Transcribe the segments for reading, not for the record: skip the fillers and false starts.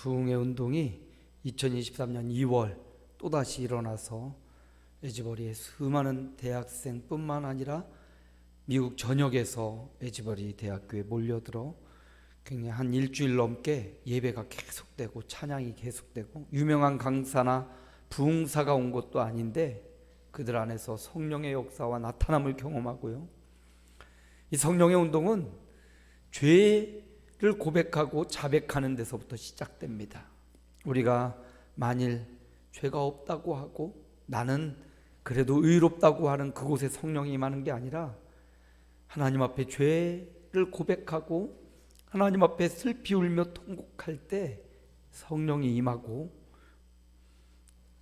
부흥의 운동이 2023년 2월 또다시 일어나서 에즈버리의 수많은 대학생뿐만 아니라 미국 전역에서 에즈버리 대학교에 몰려들어 굉장히 한 일주일 넘게 예배가 계속되고 찬양이 계속되고, 유명한 강사나 부흥사가 온 것도 아닌데 그들 안에서 성령의 역사와 나타남을 경험하고요. 이 성령의 운동은 죄를 고백하고 자백하는 데서부터 시작됩니다. 우리가 만일 죄가 없다고 하고 나는 그래도 의롭다고 하는 그곳에 성령이 임하는 게 아니라, 하나님 앞에 죄를 고백하고 하나님 앞에 슬피 울며 통곡할 때 성령이 임하고,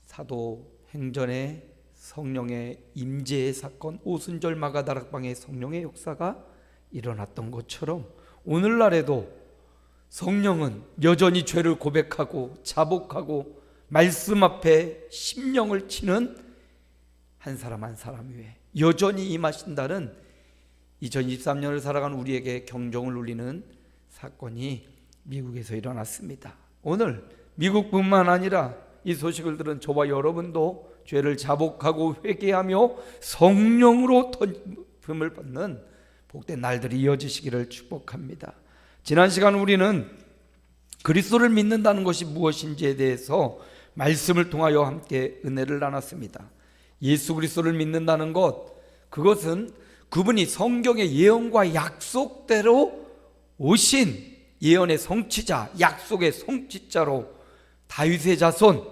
사도행전의 성령의 임재의 사건, 오순절 마가다락방의 성령의 역사가 일어났던 것처럼 오늘날에도 성령은 여전히 죄를 고백하고 자복하고 말씀 앞에 심령을 치는 한 사람 한 사람 위에 여전히 임하신다는 2023년을 살아가는 우리에게 경종을 울리는 사건이 미국에서 일어났습니다. 오늘 미국뿐만 아니라 이 소식을 들은 저와 여러분도 죄를 자복하고 회개하며 성령으로 던짐을 받는 복된 날들이 이어지시기를 축복합니다. 지난 시간 우리는 그리스도를 믿는다는 것이 무엇인지에 대해서 말씀을 통하여 함께 은혜를 나눴습니다. 예수 그리스도를 믿는다는 것, 그것은 그분이 성경의 예언과 약속대로 오신 예언의 성취자, 약속의 성취자로 다윗의 자손,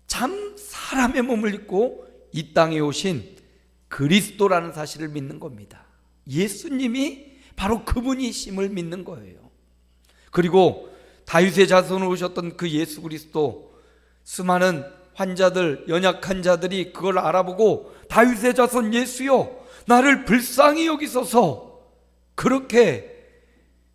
참 사람의 몸을 입고 이 땅에 오신 그리스도라는 사실을 믿는 겁니다. 예수님이 바로 그분이심을 믿는 거예요. 그리고 다윗의 자손으로 오셨던 그 예수 그리스도, 수많은 환자들, 연약한 자들이 그걸 알아보고 다윗의 자손 예수여 나를 불쌍히 여기소서, 그렇게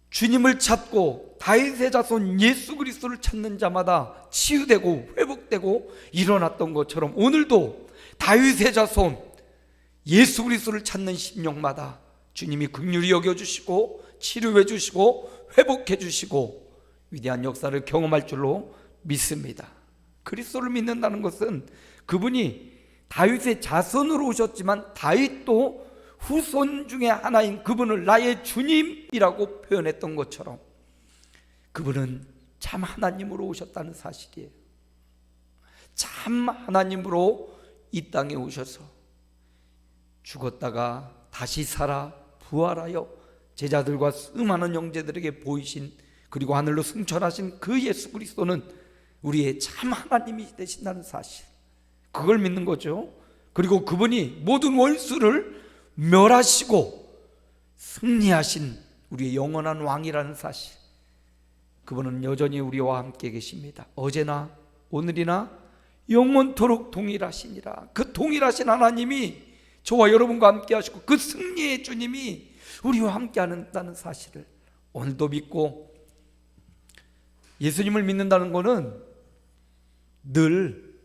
주님을 찾고 다윗의 자손 예수 그리스도를 찾는 자마다 치유되고 회복되고 일어났던 것처럼, 오늘도 다윗의 자손 예수 그리스도를 찾는 심령마다 주님이 긍휼히 여겨주시고 치료해 주시고 회복해 주시고 위대한 역사를 경험할 줄로 믿습니다. 그리스도를 믿는다는 것은 그분이 다윗의 자손으로 오셨지만 다윗도 후손 중에 하나인 그분을 나의 주님이라고 표현했던 것처럼 그분은 참 하나님으로 오셨다는 사실이에요. 참 하나님으로 이 땅에 오셔서 죽었다가 다시 살아 부활하여 제자들과 수많은 형제들에게 보이신, 그리고 하늘로 승천하신 그 예수 그리스도는 우리의 참 하나님이 되신다는 사실, 그걸 믿는 거죠. 그리고 그분이 모든 원수를 멸하시고 승리하신 우리의 영원한 왕이라는 사실, 그분은 여전히 우리와 함께 계십니다. 어제나 오늘이나 영원토록 동일하시니라. 그 동일하신 하나님이 저와 여러분과 함께 하시고 그 승리의 주님이 우리와 함께 한다는 사실을 오늘도 믿고, 예수님을 믿는다는 것은 늘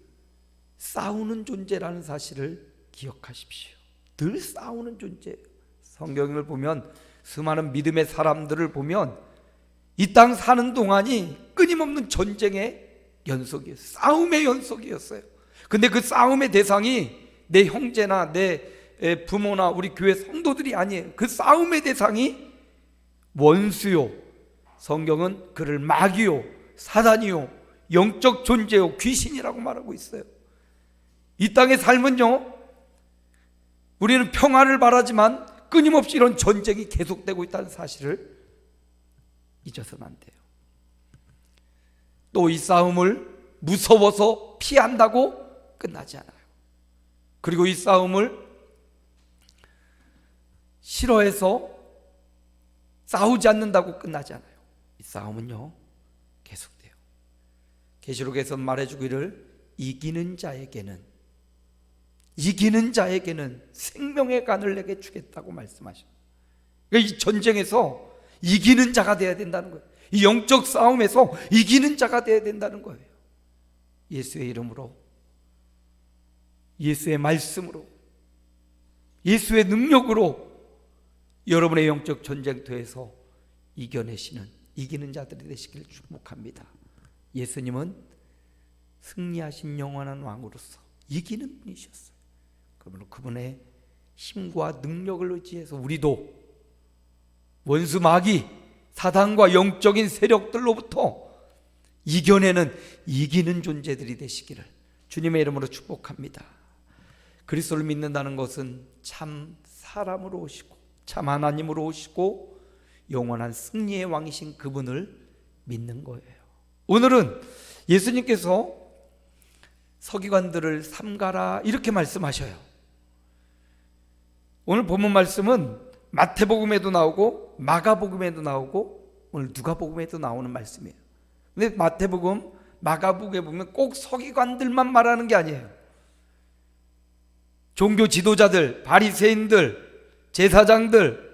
싸우는 존재라는 사실을 기억하십시오. 늘 싸우는 존재예요. 성경을 보면 수많은 믿음의 사람들을 보면 이 땅 사는 동안이 끊임없는 전쟁의 연속이었어요. 싸움의 연속이었어요. 근데 그 싸움의 대상이 내 형제나 내 부모나 우리 교회 성도들이 아니에요. 그 싸움의 대상이 원수요, 성경은 그를 마귀요, 사단이요, 영적 존재요, 귀신이라고 말하고 있어요. 이 땅의 삶은요, 우리는 평화를 바라지만 끊임없이 이런 전쟁이 계속되고 있다는 사실을 잊어서는 안 돼요. 또 이 싸움을 무서워서 피한다고 끝나지 않아요. 그리고 이 싸움을 싫어해서 싸우지 않는다고 끝나지 않아요. 이 싸움은요 계속돼요. 계시록에서 말해주기를 이기는 자에게는 생명의 간을 내게 주겠다고 말씀하셔요. 그러니까 이 전쟁에서 이기는 자가 되어야 된다는 거예요. 이 영적 싸움에서 이기는 자가 되어야 된다는 거예요. 예수의 이름으로, 예수의 말씀으로, 예수의 능력으로 여러분의 영적 전쟁터에서 이겨내시는, 이기는 자들이 되시기를 축복합니다. 예수님은 승리하신 영원한 왕으로서 이기는 분이셨어요. 그러므로 그분의 힘과 능력을 의지해서 우리도 원수 마귀 사단과 영적인 세력들로부터 이겨내는 이기는 존재들이 되시기를 주님의 이름으로 축복합니다. 그리스도를 믿는다는 것은 참 사람으로 오시고 참 하나님으로 오시고 영원한 승리의 왕이신 그분을 믿는 거예요. 오늘은 예수님께서 서기관들을 삼가라 이렇게 말씀하셔요. 오늘 본문 말씀은 마태복음에도 나오고 마가복음에도 나오고 오늘 누가복음에도 나오는 말씀이에요. 근데 마태복음, 마가복음에 보면 꼭 서기관들만 말하는 게 아니에요. 종교 지도자들, 바리새인들, 제사장들,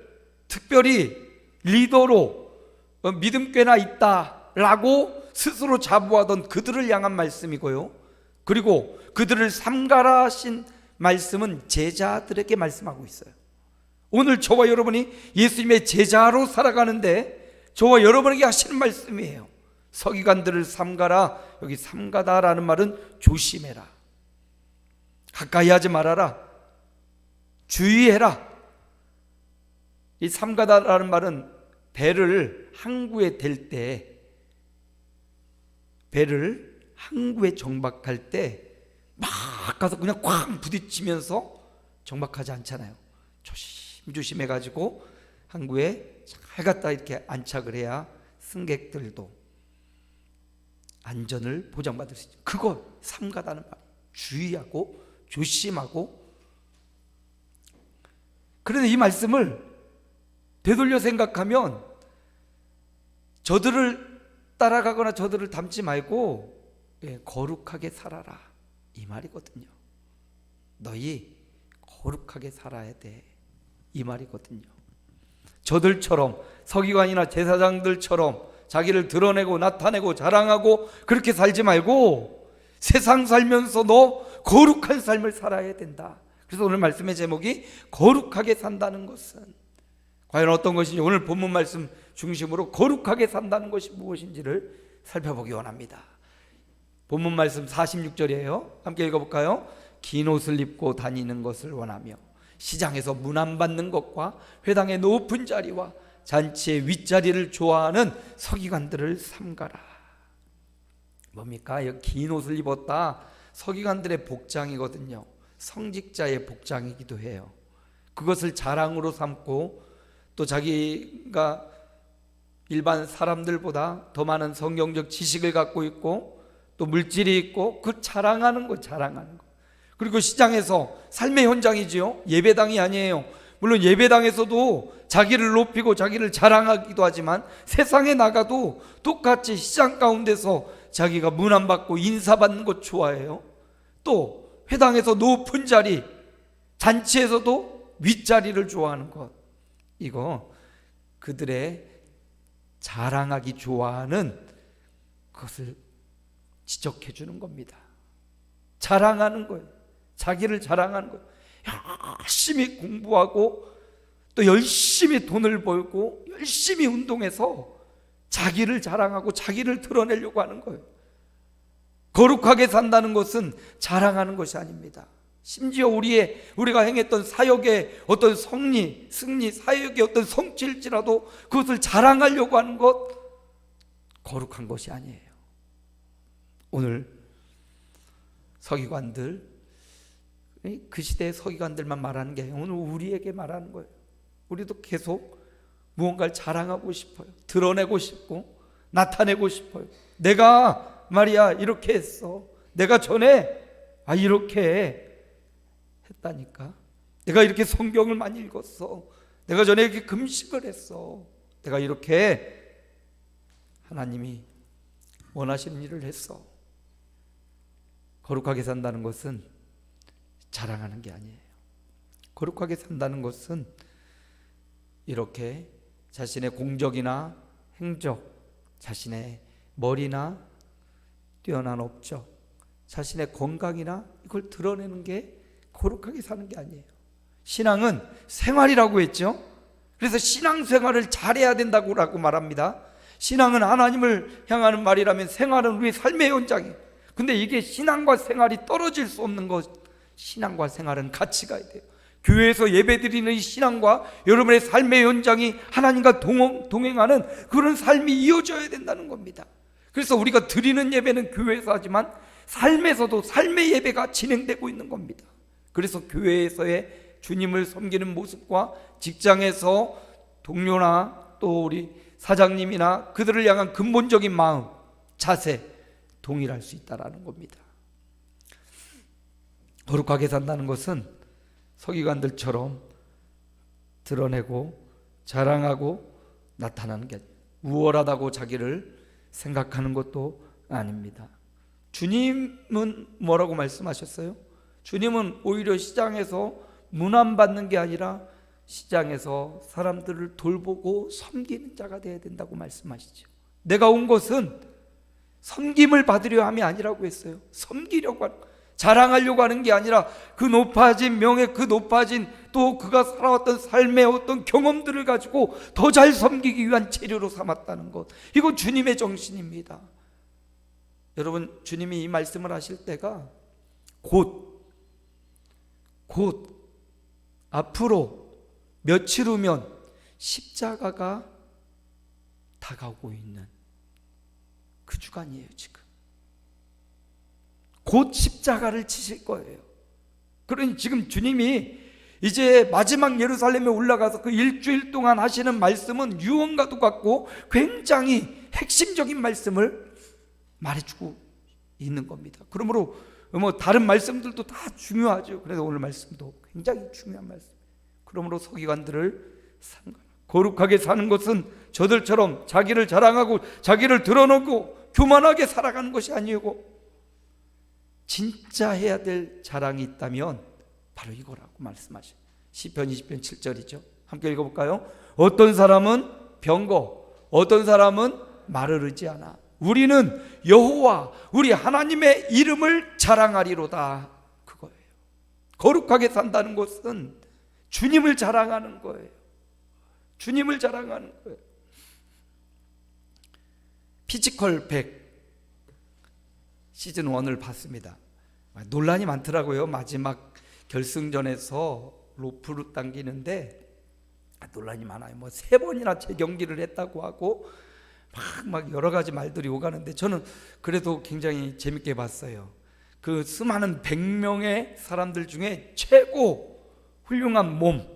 특별히 리더로 믿음 꽤나 있다라고 스스로 자부하던 그들을 향한 말씀이고요. 그리고 그들을 삼가라 하신 말씀은 제자들에게 말씀하고 있어요. 오늘 저와 여러분이 예수님의 제자로 살아가는데 저와 여러분에게 하시는 말씀이에요. 서기관들을 삼가라. 여기 삼가다라는 말은 조심해라, 가까이 하지 말아라, 주의해라. 이 삼가다라는 말은 배를 항구에 댈 때, 배를 항구에 정박할 때 막 가서 그냥 쾅 부딪히면서 정박하지 않잖아요. 조심조심 해가지고 항구에 잘 갖다 이렇게 안착을 해야 승객들도 안전을 보장받을 수 있죠. 그거 삼가다는 말, 주의하고 조심하고. 그런데 이 말씀을 되돌려 생각하면 저들을 따라가거나 저들을 닮지 말고 거룩하게 살아라 이 말이거든요. 너희 거룩하게 살아야 돼 이 말이거든요. 저들처럼 서기관이나 제사장들처럼 자기를 드러내고 나타내고 자랑하고 그렇게 살지 말고 세상 살면서 너 거룩한 삶을 살아야 된다. 그래서 오늘 말씀의 제목이 거룩하게 산다는 것은 과연 어떤 것인지 오늘 본문 말씀 중심으로 거룩하게 산다는 것이 무엇인지를 살펴보기 원합니다. 본문 말씀 46절이에요. 함께 읽어볼까요? 긴 옷을 입고 다니는 것을 원하며 시장에서 문안받는 것과 회당의 높은 자리와 잔치의 윗자리를 좋아하는 서기관들을 삼가라. 뭡니까? 긴 옷을 입었다. 서기관들의 복장이거든요. 성직자의 복장이기도 해요. 그것을 자랑으로 삼고 또 자기가 일반 사람들보다 더 많은 성경적 지식을 갖고 있고 또 물질이 있고 그 자랑하는 거. 그리고 시장에서 삶의 현장이지요. 예배당이 아니에요. 물론 예배당에서도 자기를 높이고 자기를 자랑하기도 하지만 세상에 나가도 똑같이 시장 가운데서 자기가 문안받고 인사받는 것 좋아해요. 또 회당에서 높은 자리, 잔치에서도 윗자리를 좋아하는 것. 이거 그들의 자랑하기 좋아하는 그것을 지적해 주는 겁니다. 자랑하는 거예요. 자기를 자랑하는 거예요. 열심히 공부하고 또 열심히 돈을 벌고 열심히 운동해서 자기를 자랑하고 자기를 드러내려고 하는 거예요. 거룩하게 산다는 것은 자랑하는 것이 아닙니다. 심지어 우리가 행했던 사역의 어떤 승리, 사역의 어떤 성취일지라도 그것을 자랑하려고 하는 것, 거룩한 것이 아니에요. 오늘 서기관들, 그 시대의 서기관들만 말하는 게 아니에요. 오늘 우리에게 말하는 거예요. 우리도 계속 무언가를 자랑하고 싶어요. 드러내고 싶고 나타내고 싶어요. 내가 말이야 이렇게 했어. 내가 전에 이렇게 했다니까. 내가 이렇게 성경을 많이 읽었어. 내가 전에 이렇게 금식을 했어. 내가 이렇게 하나님이 원하시는 일을 했어. 거룩하게 산다는 것은 자랑하는 게 아니에요. 거룩하게 산다는 것은 이렇게 자신의 공적이나 행적, 자신의 머리나 뛰어난 업적, 자신의 건강이나 이걸 드러내는 게 거룩하게 사는 게 아니에요. 신앙은 생활이라고 했죠. 그래서 신앙생활을 잘해야 된다고 말합니다. 신앙은 하나님을 향하는 말이라면 생활은 우리 삶의 현장이에요. 근데 이게 신앙과 생활이 떨어질 수 없는 것. 신앙과 생활은 같이 가야 돼요. 교회에서 예배드리는 이 신앙과 여러분의 삶의 현장이 하나님과 동행하는 그런 삶이 이어져야 된다는 겁니다. 그래서 우리가 드리는 예배는 교회에서 하지만 삶에서도 삶의 예배가 진행되고 있는 겁니다. 그래서 교회에서의 주님을 섬기는 모습과 직장에서 동료나 또 우리 사장님이나 그들을 향한 근본적인 마음, 자세 동일할 수 있다는 겁니다. 거룩하게 산다는 것은 서기관들처럼 드러내고 자랑하고 나타나는 게 우월하다고 자기를 생각하는 것도 아닙니다. 주님은 뭐라고 말씀하셨어요? 주님은 오히려 시장에서 문안받는 게 아니라 시장에서 사람들을 돌보고 섬기는 자가 되어야 된다고 말씀하시죠. 내가 온 것은 섬김을 받으려 함이 아니라고 했어요. 섬기려고 하는, 자랑하려고 하는 게 아니라 그 높아진 명예, 그 높아진 또 그가 살아왔던 삶의 어떤 경험들을 가지고 더 잘 섬기기 위한 재료로 삼았다는 것, 이건 주님의 정신입니다. 여러분, 주님이 이 말씀을 하실 때가 곧 앞으로 며칠 후면 십자가가 다가오고 있는 그 주간이에요. 지금 곧 십자가를 치실 거예요. 그러니 지금 주님이 이제 마지막 예루살렘에 올라가서 그 일주일 동안 하시는 말씀은 유언과도 같고 굉장히 핵심적인 말씀을 말해주고 있는 겁니다. 그러므로 다른 말씀들도 다 중요하죠. 그래서 오늘 말씀도 굉장히 중요한 말씀. 그러므로 서기관들을 거룩하게 사는 것은 저들처럼 자기를 자랑하고 자기를 드러내고 교만하게 살아가는 것이 아니고, 진짜 해야 될 자랑이 있다면 바로 이거라고 말씀하셔요. 시편 20편 7절이죠. 함께 읽어볼까요? 어떤 사람은 병거, 어떤 사람은 말을 의지하나 우리는 여호와 우리 하나님의 이름을 자랑하리로다. 그거예요. 거룩하게 산다는 것은 주님을 자랑하는 거예요. 주님을 자랑하는 거예요. 피지컬 100 시즌 1을 봤습니다. 논란이 많더라고요. 마지막 결승전에서 로프를 당기는데 논란이 많아요. 3번이나 재경기를 했다고 하고 막 여러 가지 말들이 오가는데, 저는 그래도 굉장히 재밌게 봤어요. 그 수많은 100명의 사람들 중에 최고 훌륭한 몸,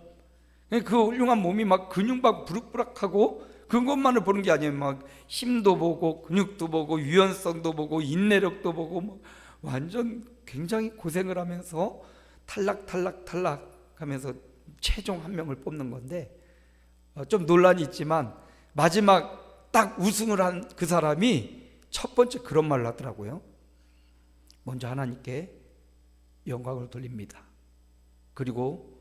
그 훌륭한 몸이 막 근육막 부룩부룩하고 그것만을 보는 게 아니에요. 막 힘도 보고 근육도 보고 유연성도 보고 인내력도 보고 막 완전 굉장히 고생을 하면서 탈락 하면서 최종 한 명을 뽑는 건데, 좀 논란이 있지만 마지막 딱 우승을 한 그 사람이 첫 번째 그런 말을 하더라고요. 먼저 하나님께 영광을 돌립니다. 그리고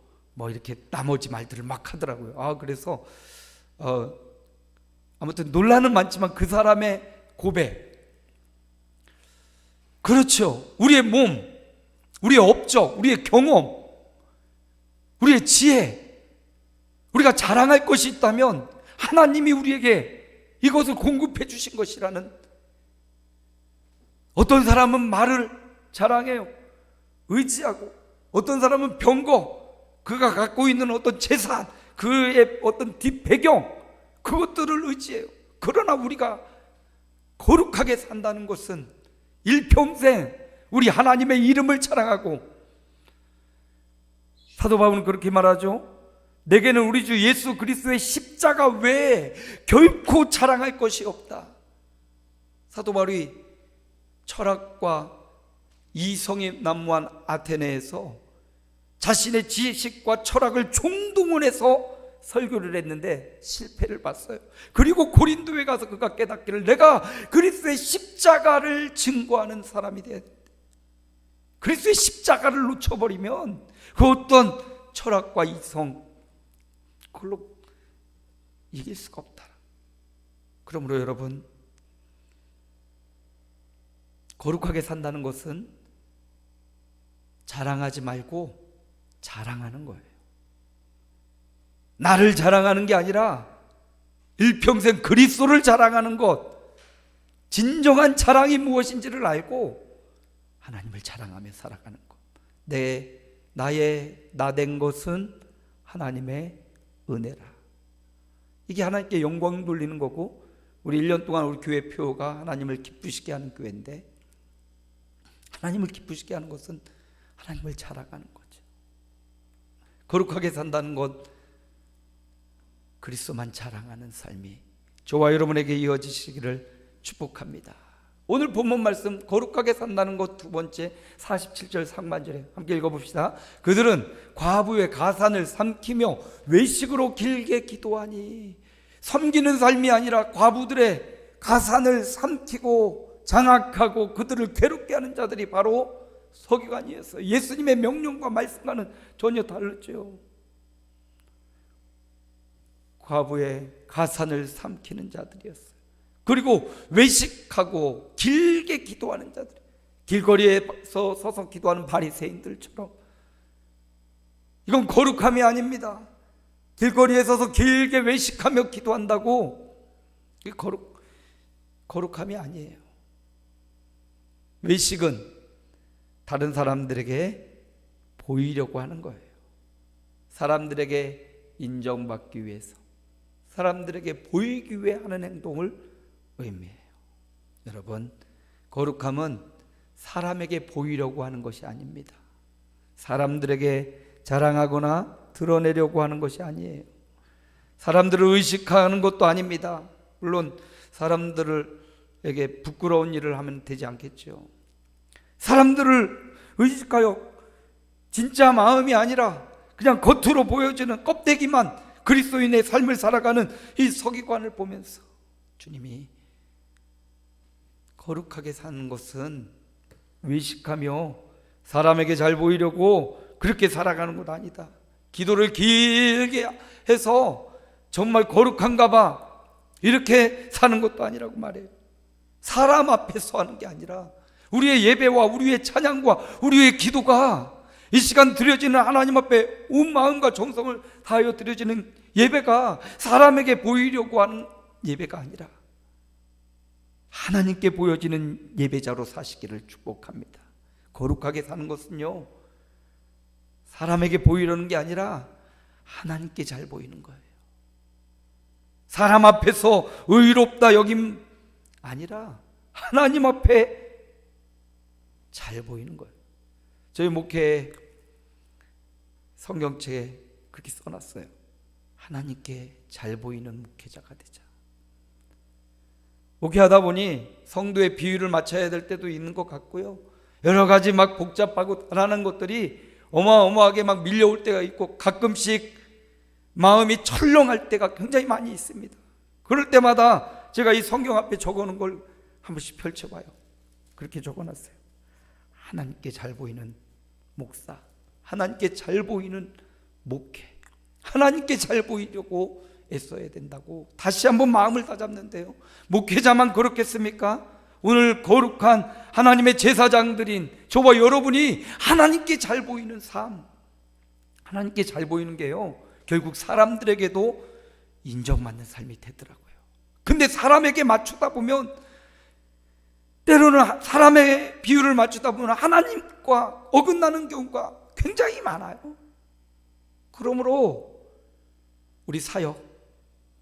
이렇게 나머지 말들을 막 하더라고요. 그래서 아무튼 논란은 많지만 그 사람의 고백, 그렇죠. 우리의 몸, 우리의 업적, 우리의 경험, 우리의 지혜, 우리가 자랑할 것이 있다면 하나님이 우리에게 이것을 공급해 주신 것이라는. 어떤 사람은 말을 자랑해요, 의지하고. 어떤 사람은 병거, 그가 갖고 있는 어떤 재산, 그의 어떤 뒷배경, 그것들을 의지해요. 그러나 우리가 거룩하게 산다는 것은 일평생 우리 하나님의 이름을 자랑하고, 사도 바울은 그렇게 말하죠. 내게는 우리 주 예수 그리스도의 십자가 외에 결코 자랑할 것이 없다. 사도 바울이 철학과 이성에 난무한 아테네에서 자신의 지식과 철학을 총동원해서 설교를 했는데 실패를 봤어요. 그리고 고린도에 가서 그가 깨닫기를, 내가 그리스도의 십자가를 증거하는 사람이 돼야 된다. 그리스도의 십자가를 놓쳐버리면 그 어떤 철학과 이성, 그걸로 이길 수가 없다. 그러므로 여러분, 거룩하게 산다는 것은 자랑하지 말고 자랑하는 거예요. 나를 자랑하는 게 아니라, 일평생 그리스도를 자랑하는 것, 진정한 자랑이 무엇인지를 알고 하나님을 자랑하며 살아가는 것. 나의 나된 것은 하나님의 은혜라. 이게 하나님께 영광 돌리는 거고, 우리 1년 동안 우리 교회 표가 하나님을 기쁘시게 하는 교회인데, 하나님을 기쁘시게 하는 것은 하나님을 자랑하는 거죠. 거룩하게 산다는 것, 그리스도만 자랑하는 삶이 저와 여러분에게 이어지시기를 축복합니다. 오늘 본문 말씀, 거룩하게 산다는 것 두 번째, 47절 상반절에 함께 읽어봅시다. 그들은 과부의 가산을 삼키며 외식으로 길게 기도하니. 섬기는 삶이 아니라 과부들의 가산을 삼키고 장악하고 그들을 괴롭게 하는 자들이 바로 서기관이었어요. 예수님의 명령과 말씀과는 전혀 다르죠. 과부의 가산을 삼키는 자들이었어요. 그리고 외식하고 길게 기도하는 자들, 길거리에 서서 기도하는 바리새인들처럼. 이건 거룩함이 아닙니다. 길거리에 서서 길게 외식하며 기도한다고, 이게 거룩함이 아니에요. 외식은 다른 사람들에게 보이려고 하는 거예요. 사람들에게 인정받기 위해서, 사람들에게 보이기 위해 하는 행동을 의미해요. 여러분, 거룩함은 사람에게 보이려고 하는 것이 아닙니다. 사람들에게 자랑하거나 드러내려고 하는 것이 아니에요. 사람들을 의식하는 것도 아닙니다. 물론 사람들에게 부끄러운 일을 하면 되지 않겠죠. 사람들을 의식하여 진짜 마음이 아니라 그냥 겉으로 보여지는 껍데기만 그리스도인의 삶을 살아가는 이 서기관을 보면서 주님이 거룩하게 사는 것은 외식하며 사람에게 잘 보이려고 그렇게 살아가는 것 아니다. 기도를 길게 해서 정말 거룩한가 봐 이렇게 사는 것도 아니라고 말해요. 사람 앞에서 하는 게 아니라 우리의 예배와 우리의 찬양과 우리의 기도가, 이 시간 드려지는 하나님 앞에 온 마음과 정성을 다하여 드려지는 예배가 사람에게 보이려고 하는 예배가 아니라 하나님께 보여지는 예배자로 사시기를 축복합니다. 거룩하게 사는 것은요, 사람에게 보이려는 게 아니라 하나님께 잘 보이는 거예요. 사람 앞에서 의롭다 여김 아니라 하나님 앞에 잘 보이는 거예요. 저희 목회 성경책에 그렇게 써놨어요. 하나님께 잘 보이는 목회자가 되자. 목회하다 보니 성도의 비율을 맞춰야 될 때도 있는 것 같고요, 여러 가지 막 복잡하고 단단한 것들이 어마어마하게 막 밀려올 때가 있고, 가끔씩 마음이 철렁할 때가 굉장히 많이 있습니다. 그럴 때마다 제가 이 성경 앞에 적어놓은 걸 한 번씩 펼쳐봐요. 그렇게 적어놨어요. 하나님께 잘 보이는 목사, 하나님께 잘 보이는 목회, 하나님께 잘 보이려고 애써야 된다고 다시 한번 마음을 다잡는데요, 목회자만 그렇겠습니까? 오늘 거룩한 하나님의 제사장들인 저와 여러분이 하나님께 잘 보이는 삶, 하나님께 잘 보이는 게요, 결국 사람들에게도 인정받는 삶이 되더라고요. 근데 사람에게 맞추다 보면, 때로는 사람의 비율을 맞추다 보면 하나님과 어긋나는 경우가 굉장히 많아요. 그러므로 우리 사역,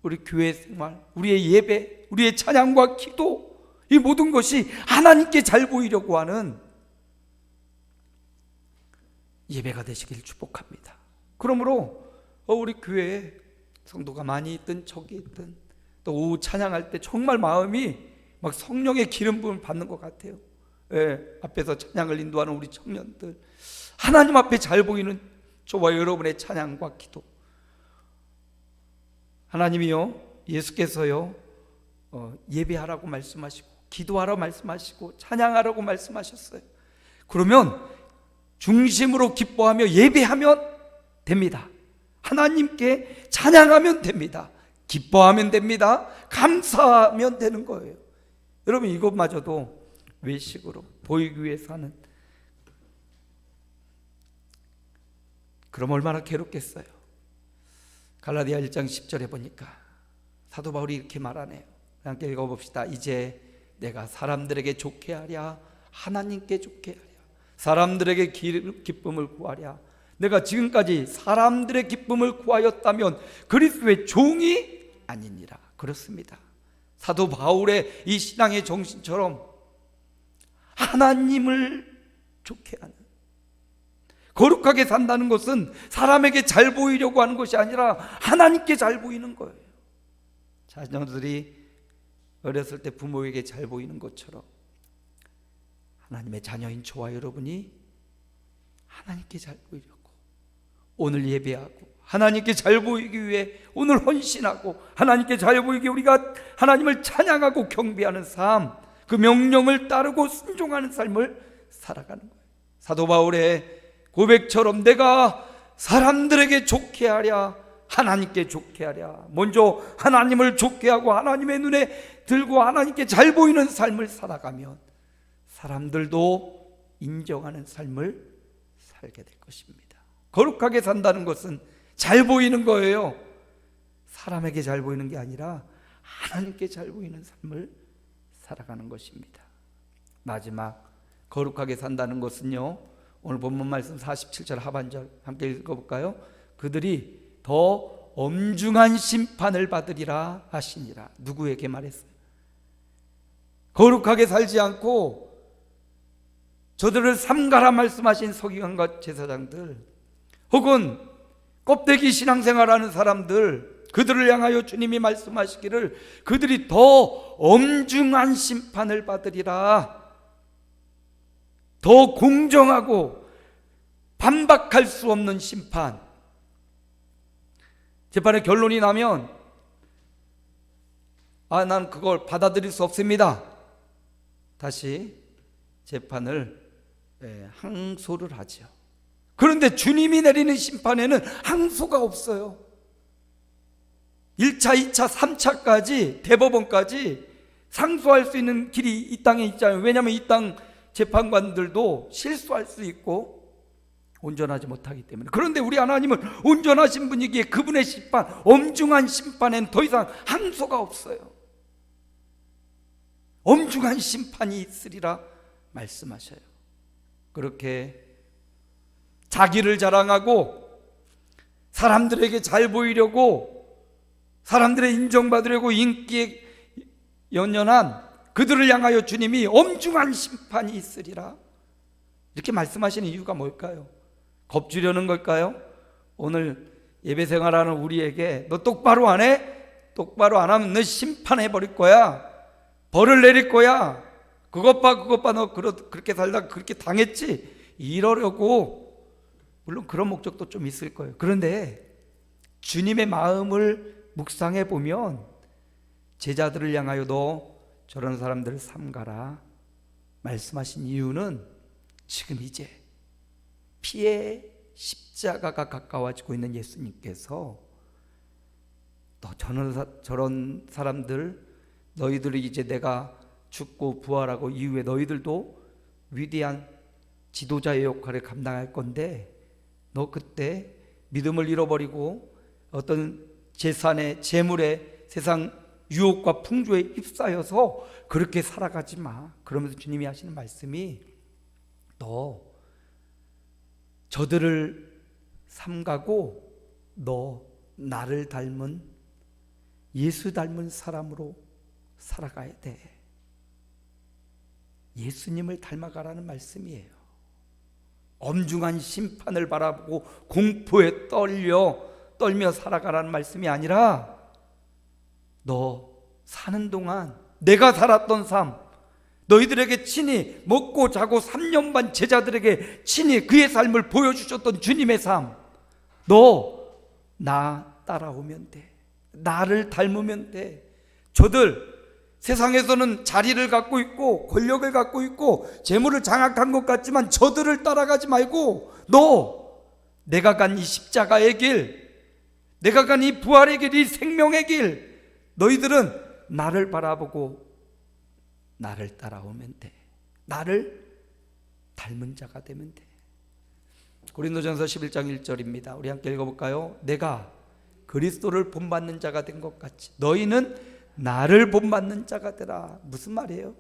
우리 교회 생활, 우리의 예배, 우리의 찬양과 기도, 이 모든 것이 하나님께 잘 보이려고 하는 예배가 되시길 축복합니다. 그러므로 우리 교회에 성도가 많이 있든 적이 있든, 또 오후 찬양할 때 정말 마음이 막 성령의 기름 부음을 받는 것 같아요. 앞에서 찬양을 인도하는 우리 청년들, 하나님 앞에 잘 보이는 저와 여러분의 찬양과 기도, 하나님이요, 예수께서요, 예배하라고 말씀하시고 기도하라고 말씀하시고 찬양하라고 말씀하셨어요. 그러면 중심으로 기뻐하며 예배하면 됩니다. 하나님께 찬양하면 됩니다. 기뻐하면 됩니다. 감사하면 되는 거예요. 여러분, 이것마저도 외식으로 보이기 위해서 하는, 그럼 얼마나 괴롭겠어요. 갈라디아 1장 10절에 보니까 사도 바울이 이렇게 말하네요. 함께 읽어봅시다. 이제 내가 사람들에게 좋게 하랴, 하나님께 좋게 하랴, 사람들에게 기쁨을 구하랴. 내가 지금까지 사람들의 기쁨을 구하였다면 그리스도의 종이 아니니라. 그렇습니다. 사도 바울의 이 신앙의 정신처럼 하나님을 좋게 하는, 거룩하게 산다는 것은 사람에게 잘 보이려고 하는 것이 아니라 하나님께 잘 보이는 거예요. 자녀들이 어렸을 때 부모에게 잘 보이는 것처럼 하나님의 자녀인 저와 여러분이 하나님께 잘 보이려고 오늘 예배하고, 하나님께 잘 보이기 위해 오늘 헌신하고, 하나님께 잘 보이기 위해 우리가 하나님을 찬양하고 경배하는 삶, 그 명령을 따르고 순종하는 삶을 살아가는 거예요. 사도 바울의 고백처럼 내가 사람들에게 좋게 하랴, 하나님께 좋게 하랴. 먼저 하나님을 좋게 하고 하나님의 눈에 들고 하나님께 잘 보이는 삶을 살아가면 사람들도 인정하는 삶을 살게 될 것입니다. 거룩하게 산다는 것은 잘 보이는 거예요. 사람에게 잘 보이는 게 아니라 하나님께 잘 보이는 삶을 살아가는 것입니다. 마지막, 거룩하게 산다는 것은요, 오늘 본문 말씀 47절 하반절 함께 읽어볼까요? 그들이 더 엄중한 심판을 받으리라 하시니라. 누구에게 말했어요? 거룩하게 살지 않고 저들을 삼가라 말씀하신 서기관과 제사장들, 혹은 껍데기 신앙생활하는 사람들, 그들을 향하여 주님이 말씀하시기를 그들이 더 엄중한 심판을 받으리라. 더 공정하고 반박할 수 없는 심판. 재판의 결론이 나면 난 그걸 받아들일 수 없습니다. 다시 재판을 항소를 하죠. 그런데 주님이 내리는 심판에는 항소가 없어요. 1차, 2차, 3차까지 대법원까지 상소할 수 있는 길이 이 땅에 있잖아요. 왜냐하면 이 땅 재판관들도 실수할 수 있고 온전하지 못하기 때문에. 그런데 우리 하나님은 온전하신 분이기에 그분의 심판, 엄중한 심판에는 더 이상 항소가 없어요. 엄중한 심판이 있으리라 말씀하셔요. 그렇게 자기를 자랑하고 사람들에게 잘 보이려고, 사람들의 인정받으려고 인기에 연연한 그들을 향하여 주님이 엄중한 심판이 있으리라 이렇게 말씀하시는 이유가 뭘까요? 겁주려는 걸까요? 오늘 예배 생활하는 우리에게 너 똑바로 안 해? 똑바로 안 하면 너 심판해 버릴 거야, 벌을 내릴 거야, 그것 봐 너 그렇게 살다가 그렇게 당했지, 이러려고. 물론 그런 목적도 좀 있을 거예요. 그런데 주님의 마음을 묵상해 보면 제자들을 향하여 너 저런 사람들을 삼가라 말씀하신 이유는 지금 이제 피의 십자가가 가까워지고 있는 예수님께서 너 저런 사람들, 너희들이 이제 내가 죽고 부활하고 이후에 너희들도 위대한 지도자의 역할을 감당할 건데 너 그때 믿음을 잃어버리고 어떤 재산에, 재물에, 세상 유혹과 풍조에 휩싸여서 그렇게 살아가지 마. 그러면서 주님이 하시는 말씀이 너 저들을 삼가고 너 나를 닮은, 예수 닮은 사람으로 살아가야 돼. 예수님을 닮아가라는 말씀이에요. 엄중한 심판을 바라보고 공포에 떨며 살아가라는 말씀이 아니라 너 사는 동안 내가 살았던 삶, 너희들에게 친히 먹고 자고 3년 반 제자들에게 친히 그의 삶을 보여주셨던 주님의 삶, 너 나 따라오면 돼. 나를 닮으면 돼. 저들 세상에서는 자리를 갖고 있고 권력을 갖고 있고 재물을 장악한 것 같지만 저들을 따라가지 말고 너 내가 간 이 십자가의 길, 내가 간 이 부활의 길, 이 생명의 길, 너희들은 나를 바라보고 나를 따라오면 돼. 나를 닮은 자가 되면 돼. 고린도전서 11장 1절입니다. 우리 함께 읽어볼까요? 내가 그리스도를 본받는 자가 된 것 같이 너희는 나를 본받는 자가 되라. 무슨 말이에요?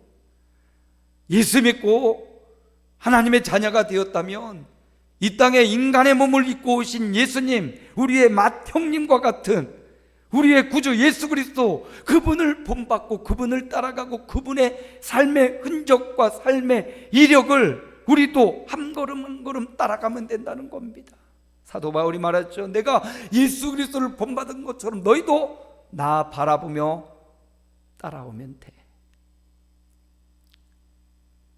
예수 믿고 하나님의 자녀가 되었다면 이 땅에 인간의 몸을 입고 오신 예수님, 우리의 맏형님과 같은 우리의 구주 예수 그리스도, 그분을 본받고 그분을 따라가고 그분의 삶의 흔적과 삶의 이력을 우리도 한 걸음 한 걸음 따라가면 된다는 겁니다. 사도 바울이 말했죠. 내가 예수 그리스도를 본받은 것처럼 너희도 나 바라보며 따라오면 돼.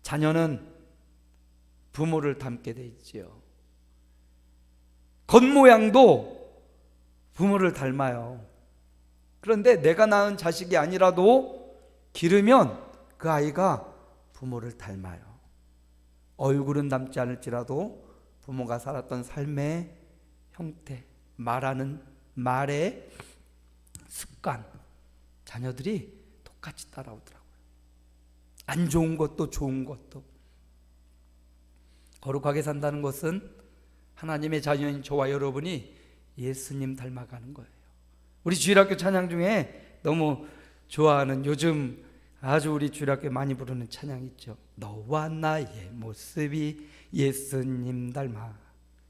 자녀는 부모를 닮게 돼 있지요. 겉모양도 부모를 닮아요. 그런데 내가 낳은 자식이 아니라도 기르면 그 아이가 부모를 닮아요. 얼굴은 닮지 않을지라도 부모가 살았던 삶의 형태, 말하는 말의 습관, 자녀들이 똑같이 따라오더라고요. 안 좋은 것도 좋은 것도. 거룩하게 산다는 것은 하나님의 자녀인 저와 여러분이 예수님 닮아가는 거예요. 우리 주일학교 찬양 중에 너무 좋아하는, 요즘 아주 우리 주일학교에 많이 부르는 찬양 있죠. 너와 나의 모습이 예수님 닮아.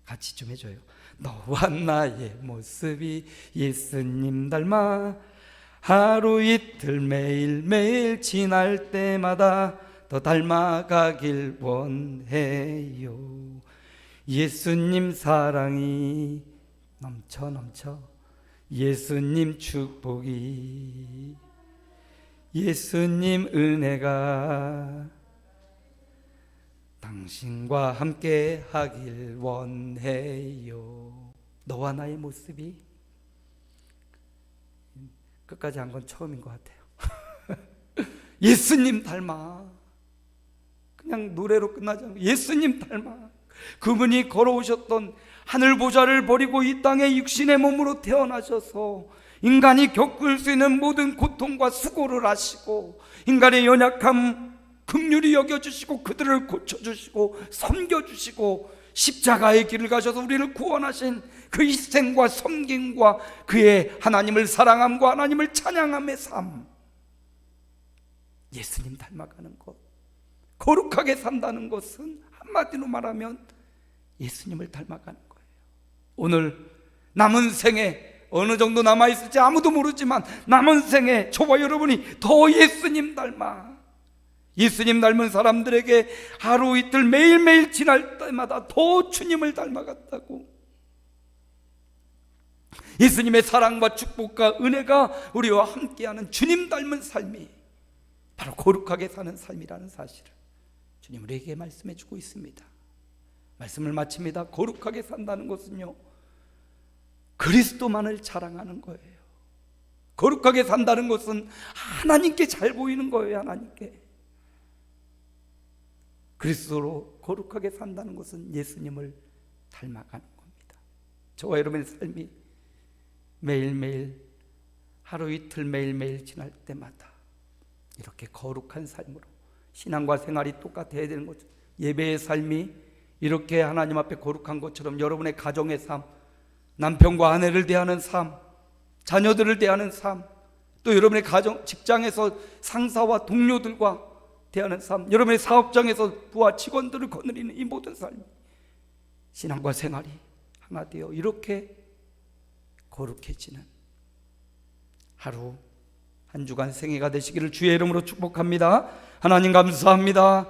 같이 좀 해줘요. 너와 나의 모습이 예수님 닮아 하루 이틀 매일매일 지날 때마다 더 닮아가길 원해요. 예수님 사랑이 넘쳐 예수님 축복이, 예수님 은혜가 당신과 함께 하길 원해요. 너와 나의 모습이, 끝까지 한 건 처음인 것 같아요. 예수님 닮아. 그냥 노래로 끝나지 않고 예수님 닮아. 그분이 걸어오셨던 하늘 보좌를 버리고 이 땅에 육신의 몸으로 태어나셔서 인간이 겪을 수 있는 모든 고통과 수고를 하시고 인간의 연약함 긍휼히 여겨주시고 그들을 고쳐주시고 섬겨주시고 십자가의 길을 가셔서 우리를 구원하신 그 희생과 섬김과 그의 하나님을 사랑함과 하나님을 찬양함의 삶, 예수님 닮아가는 것, 거룩하게 산다는 것은 한마디로 말하면 예수님을 닮아가는 거예요. 오늘 남은 생에 어느 정도 남아있을지 아무도 모르지만 남은 생에 저와 여러분이 더 예수님 닮아, 예수님 닮은 사람들에게 하루 이틀 매일매일 지날 때마다 더 주님을 닮아갔다고, 예수님의 사랑과 축복과 은혜가 우리와 함께하는 주님 닮은 삶이 바로 거룩하게 사는 삶이라는 사실을 주님 우리에게 말씀해 주고 있습니다. 말씀을 마칩니다. 거룩하게 산다는 것은요, 그리스도만을 자랑하는 거예요. 거룩하게 산다는 것은 하나님께 잘 보이는 거예요. 하나님께. 그리스도로 거룩하게 산다는 것은 예수님을 닮아가는 겁니다. 저와 여러분의 삶이 매일매일 하루 이틀 매일매일 지날 때마다 이렇게 거룩한 삶으로, 신앙과 생활이 똑같아야 되는 거죠. 예배의 삶이 이렇게 하나님 앞에 거룩한 것처럼 여러분의 가정의 삶, 남편과 아내를 대하는 삶, 자녀들을 대하는 삶, 또 여러분의 가정, 직장에서 상사와 동료들과 대하는 삶, 여러분의 사업장에서 부하 직원들을 거느리는 이 모든 삶, 신앙과 생활이 하나 되어 이렇게 거룩해지는 하루 한 주간 생애가 되시기를 주의 이름으로 축복합니다. 하나님 감사합니다.